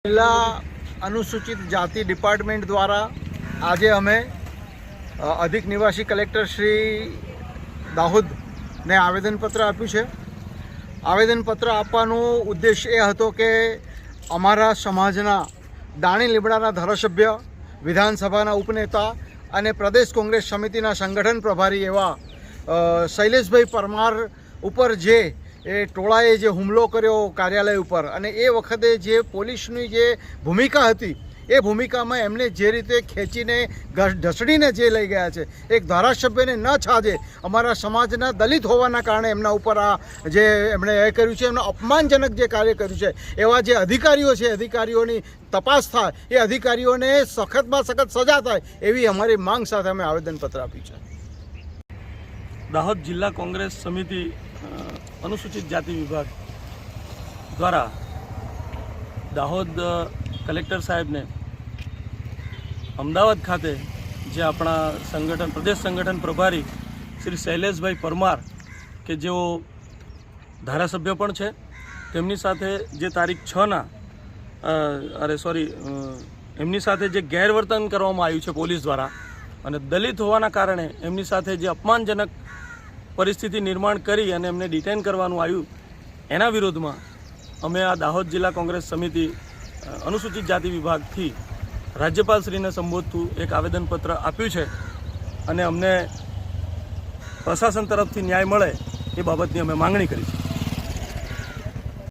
જિલ્લા અનુસૂચિત જાતિ ડિપાર્ટમેન્ટ દ્વારા આજે અમે અધિક નિવાસી કલેક્ટર શ્રી દાહોદને આવેદનપત્ર આપ્યું છે. આવેદનપત્ર આપવાનો ઉદ્દેશ એ હતો કે અમારા સમાજના દાણી લીમડાના ધારાસભ્ય, વિધાનસભાના ઉપનેતા અને પ્રદેશ કોંગ્રેસ સમિતિના સંગઠન પ્રભારી એવા શૈલેષભાઈ પરમાર ઉપર જે ટોળાએ જે હુમલો કર્યો કાર્યાલય ઉપર, અને એ વખતે જે પોલીસની જે ભૂમિકા હતી એ ભૂમિકામાં એમને જે રીતે ખેંચીને ઢસડીને જે લઈ ગયા છે, એક ધારાસભ્યને ન છાજે અમારા સમાજના દલિત હોવાના કારણે એમના ઉપર આ જે એમણે એ કર્યું છે, એમનું અપમાનજનક જે કાર્ય કર્યું છે, એવા જે અધિકારીઓ છે અધિકારીઓની તપાસ થાય, એ અધિકારીઓને સખતમાં સખત સજા થાય એવી અમારી માંગ સાથે અમે આવેદનપત્ર આપ્યું છે. દાહોદ જિલ્લા કોંગ્રેસ સમિતિ અનુસૂચિત જાતિ વિભાગ દ્વારા દાહોદ કલેક્ટર સાહેબને અમદાવાદ ખાતે જે આપણા સંગઠન પ્રદેશ સંગઠન પ્રભારી શ્રી શૈલેષભાઈ પરમાર કે જેઓ ધારાસભ્ય પણ છે, તેમની સાથે જે તારીખ 6ના એમની સાથે જે ગેરવર્તન કરવામાં આવ્યું છે પોલીસ દ્વારા, અને દલિત હોવાના કારણે એમની સાથે જે અપમાનજનક પરિસ્થિતિ નિર્માણ કરી અને એમને ડિટેન કરવાનું આવ્યું, એના વિરોધમાં અમે આ દાહોદ જિલ્લા કોંગ્રેસ સમિતિ અનુસૂચિત જાતિ વિભાગથી રાજ્યપાલશ્રીને સંબોધતું એક આવેદનપત્ર આપ્યું છે, અને અમને પ્રશાસન તરફથી ન્યાય મળે એ બાબતની અમે માંગણી કરી છે.